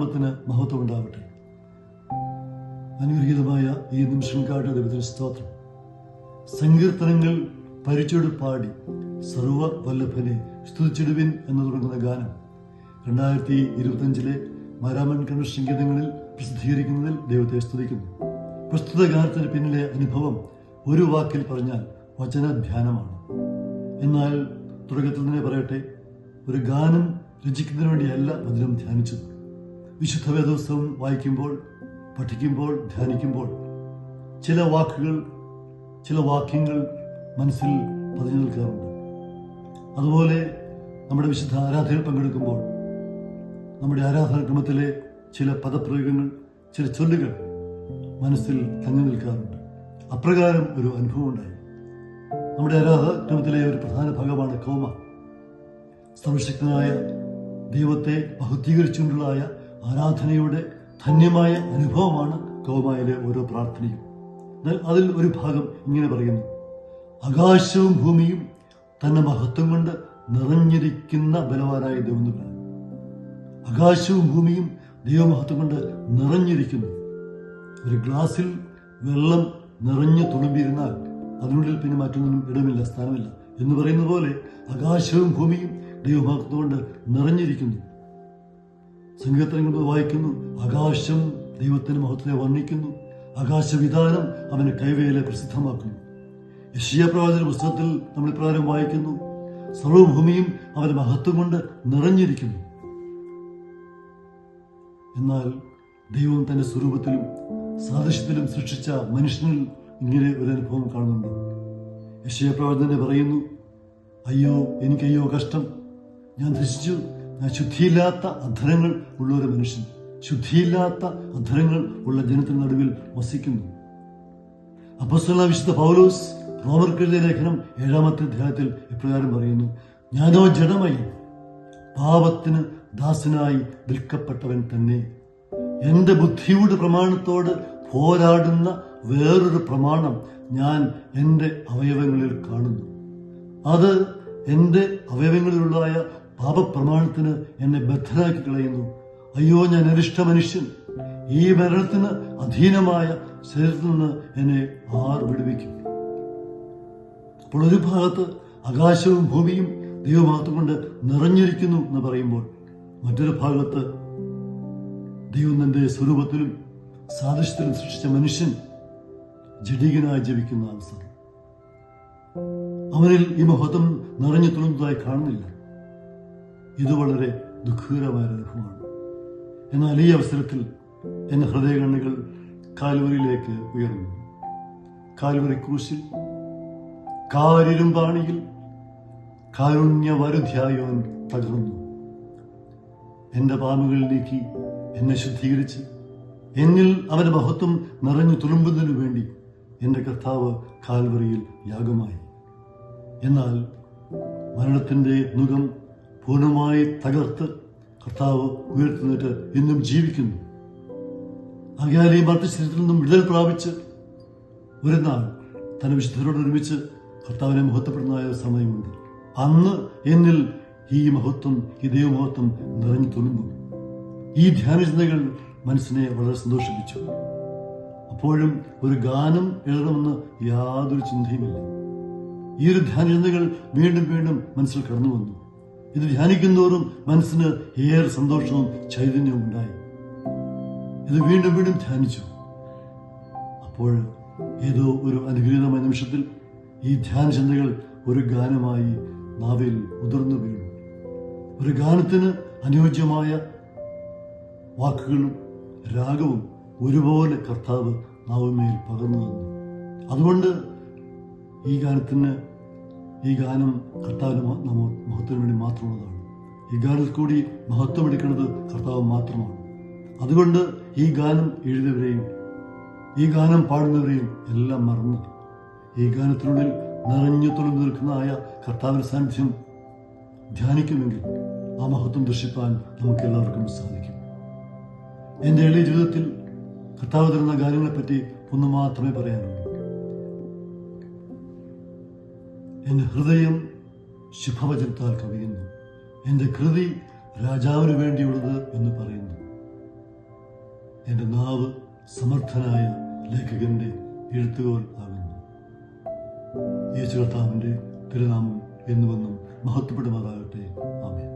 നാമത്തിന് മഹത്വം ഉണ്ടാവട്ടെ. അനുഗ്രഹീതമായ ഈ നിമിഷങ്ങൾക്കായിട്ട് ദൈവത്തിന് സ്തോത്രം. സങ്കീർത്തനങ്ങൾ പരിചോട് പാടി സർവ വല്ലഭനെ സ്തുതിച്ചിടുവിൻ എന്ന് തുടങ്ങുന്ന ഗാനം 2025 മാരാമൺ കൺവെൻഷൻ ഗീതങ്ങളിൽ പ്രസിദ്ധീകരിക്കുന്നതിൽ ദൈവത്തെ സ്തുതിക്കുന്നു. പ്രസ്തുത ഗാനത്തിന് പിന്നിലെ അനുഭവം ഒരു വാക്കിൽ പറഞ്ഞാൽ വചനധ്യാനമാണ്. എന്നാൽ തുടക്കത്തിൽ തന്നെ പറയട്ടെ, ഒരു ഗാനം രചിക്കുന്നതിന് വേണ്ടിയല്ല വചനം ധ്യാനിച്ചത്. വിശുദ്ധ വേദപുസ്തകം വായിക്കുമ്പോൾ, പഠിക്കുമ്പോൾ, ധ്യാനിക്കുമ്പോൾ ചില വാക്കുകൾ, ചില വാക്യങ്ങൾ മനസ്സിൽ പതിഞ്ഞു നിൽക്കാറുണ്ട്. അതുപോലെ നമ്മുടെ വിശുദ്ധ ആരാധനയിൽ പങ്കെടുക്കുമ്പോൾ നമ്മുടെ ആരാധനാക്രമത്തിലെ ചില പദപ്രയോഗങ്ങൾ, ചില ചൊല്ലുകൾ മനസ്സിൽ തങ്ങി നിൽക്കാറുണ്ട്. അപ്രകാരം ഒരു അനുഭവം ഉണ്ടായി. നമ്മുടെ ആരാധനാക്രമത്തിലെ ഒരു പ്രധാന ഭാഗമാണ് കൗമ. സർവശക്തനായ ദൈവത്തെ ബഹുദ്ധീകരിച്ചുകൊണ്ടുള്ള ആരാധനയുടെ ധന്യമായ അനുഭവമാണ് കൗമയിലെ ഓരോ പ്രാർത്ഥനയും. എന്നാൽ അതിൽ ഒരു ഭാഗം ഇങ്ങനെ പറയുന്നു: ആകാശവും ഭൂമിയും തന്റെ മഹത്വം കൊണ്ട് നിറഞ്ഞിരിക്കുന്ന ബലവാനായ ദൈവം. ആകാശവും ഭൂമിയും ദൈവമഹത്വം കൊണ്ട് നിറഞ്ഞിരിക്കുന്നു. ഒരു ഗ്ലാസിൽ വെള്ളം നിറഞ്ഞു തുളുമ്പിയിരുന്നാൽ അതിനുള്ളിൽ പിന്നെ മറ്റൊന്നിനും ഇടമില്ല, സ്ഥാനമില്ല എന്ന് പറയുന്ന പോലെ ആകാശവും ഭൂമിയും ദൈവമഹത്വം കൊണ്ട് നിറഞ്ഞിരിക്കുന്നു. സങ്കീർത്തനങ്ങൾ വായിക്കുന്നു, ആകാശം ദൈവത്തിന്റെ മഹത്വത്തെ വർണ്ണിക്കുന്നു, ആകാശവിധാനം അവന്റെ കൈവേലെ പ്രസിദ്ധമാക്കുന്നു. യെശയ്യാ പ്രവാചകന്റെ പുസ്തകത്തിൽ നമ്മൾ ഇപ്രകാരം വായിക്കുന്നു: സർവഭൂമിയും അവന്റെ മഹത്വം കൊണ്ട് നിറഞ്ഞിരിക്കുന്നു. എന്നാൽ ദൈവം തന്റെ സ്വരൂപത്തിലും സാദൃശ്യത്തിലും സൃഷ്ടിച്ച മനുഷ്യനിൽ ഇങ്ങനെ ഒരു അനുഭവം കാണുന്നുണ്ട്. യെശയ്യാ പ്രവാചകൻ പറയുന്നു: അയ്യോ എനിക്കയ്യോ കഷ്ടം, ഞാൻ നശിച്ചു, ഞാൻ ശുദ്ധിയില്ലാത്ത അധരങ്ങൾ ഉള്ള ഒരു മനുഷ്യൻ, ശുദ്ധിയില്ലാത്ത അധരങ്ങൾ ഉള്ള ജനത്തിന് നടുവിൽ വസിക്കുന്നു. അപ്പോസ്തലനായ വിശുദ്ധ പൗലോസ് റോമർക്കെഴുതിയ ലേഖനം 7-ാമത്തെ അധ്യായത്തിൽ ഇപ്രകാരം പറയുന്നു: ഞാനോ ജഡമായി പാപത്തിന് ദാസനായി വിൽക്കപ്പെട്ടവൻ തന്നെ. എന്റെ ബുദ്ധിയുടെ പ്രമാണത്തോട് പോരാടുന്ന വേറൊരു പ്രമാണം ഞാൻ എന്റെ അവയവങ്ങളിൽ കാണുന്നു. അത് എന്റെ അവയവങ്ങളിലുള്ളതായ പാപപ്രമാണത്തിന് എന്നെ ബദ്ധനാക്കി കളയുന്നു. അയ്യോ, ഞാൻ അരിഷ്ട മനുഷ്യൻ, ഈ മരണത്തിന് അധീനമായ ശരീരത്തിൽ നിന്ന് എന്നെ ആർ വിടുവിക്കും. അപ്പോൾ ഒരു ഭാഗത്ത് ആകാശവും ഭൂമിയും ദൈവമഹത്വം കൊണ്ട് നിറഞ്ഞിരിക്കുന്നു എന്ന് പറയുമ്പോൾ, മറ്റൊരു ഭാഗത്ത് ദൈവം തന്റെ സ്വരൂപത്തിലും സാദൃശ്യത്തിലും സൃഷ്ടിച്ച മനുഷ്യൻ ജഡികനായി ജപിക്കുന്ന അവസ്ഥ. അവനിൽ ഈ മഹത്വം നിറഞ്ഞു തുളുന്നതായി കാണുന്നില്ല. ഇത് വളരെ ദുഃഖകരമായ അനുഭവമാണ്. എന്നാൽ ഈ അവസരത്തിൽ എന്റെ ഹൃദയകണ്ണുകൾ കാൽവരിയിലേക്ക് ഉയർന്നു. കാൽവരി ക്രൂശിൽ കാരിലും പാണിയിൽ കാരുണ്യവരുദ്ധ്യായോൻ തകർന്നു. എന്റെ പാപങ്ങൾ നീക്കി എന്നെ ശുദ്ധീകരിച്ച് എന്നിൽ അവന്റെ മഹത്വം നിറഞ്ഞു തുളുമ്പുന്നതിനു വേണ്ടി എന്റെ കർത്താവ് കാൽവരിയിൽ യാഗമായി. എന്നാൽ മരണത്തിന്റെ മുഖം പൂർണ്ണമായി തകർത്ത് കർത്താവ് ഉയർത്തുന്നിട്ട് ഇന്നും ജീവിക്കുന്നു. ആകയാൽ ഈ മർത്യശരീരത്തിൽ നിന്നും വിടുതൽ പ്രാപിച്ച് ഒരു നാൾ തന്റെ വിശുദ്ധരോട് ഒരുമിച്ച് കർത്താവിനെ മഹത്വപ്പെടുന്നതായ സമയമുണ്ട്. അന്ന് എന്നിൽ ഈ മഹത്വം, ഈ ദൈവമഹത്വം നിറഞ്ഞു തുളുമ്പും. ഈ ധ്യാനചിന്തകൾ മനസ്സിനെ വളരെ സന്തോഷിപ്പിച്ചു. അപ്പോഴും ഒരു ഗാനം എഴുതണമെന്ന് യാതൊരു ചിന്തയുമില്ല. ഈ ഒരു ധ്യാനചിന്തകൾ വീണ്ടും വീണ്ടും മനസ്സിൽ കടന്നു വന്നു. ഇത് ധ്യാനിക്കുന്നതോറും മനസ്സിന് ഏറെ സന്തോഷവും ചൈതന്യവും ഉണ്ടായി. ഇത് വീണ്ടും വീണ്ടും ധ്യാനിച്ചു. അപ്പോൾ ഏതോ ഒരു അനുഗ്രഹീതമായ നിമിഷത്തിൽ ഈ ധ്യാനചിന്തകൾ ഒരു ഗാനമായി നാവിൽ ഉതിർന്നു വീണു. ഒരു ഗാനത്തിന് അനുയോജ്യമായ വാക്കുകളും രാഗവും ഒരുപോലെ കർത്താവ് നാവുമേൽ പകർന്നു തന്നു. അതുകൊണ്ട് ഈ ഗാനം കർത്താവിന് മഹത്വത്തിന് വേണ്ടി മാത്രമുള്ളതാണ്. ഈ ഗാനത്തിൽ കൂടി മഹത്വം എടുക്കുന്നത് കർത്താവ് മാത്രമാണ്. അതുകൊണ്ട് ഈ ഗാനം എഴുതിയവരെയും ഈ ഗാനം പാടുന്നവരെയും എല്ലാം മറന്ന് ഈ ഗാനത്തിനുള്ളിൽ നിറഞ്ഞു തുളുമ്പി നിൽക്കുന്നതായ കർത്താവിന്റെ സാന്നിധ്യം ധ്യാനിക്കുമെങ്കിൽ ആ മഹത്വം ദർശിപ്പാൻ നമുക്ക് എല്ലാവർക്കും സാധിക്കും. എന്റെ എളിയ ജീവിതത്തിൽ കർത്താവ് തരുന്ന ഗാനങ്ങളെപ്പറ്റി ഒന്ന് മാത്രമേ പറയാനുള്ളൂ. എന്റെ ഹൃദയം ശുഭവചനത്താൽ കവിയുന്നു, എന്റെ കൃതി രാജാവിന് വേണ്ടിയുള്ളത് എന്ന് പറയുന്നു. എൻ്റെ നാവ് സമർത്ഥനായ ലേഖകന്റെ എഴുത്തുകോൽ ആകുന്നു. യേശു കർത്താവിൻ്റെ തിരുനാമം എന്നുവെന്നും മഹത്വപ്പെടുമാറാകട്ടെ. ആമേൻ.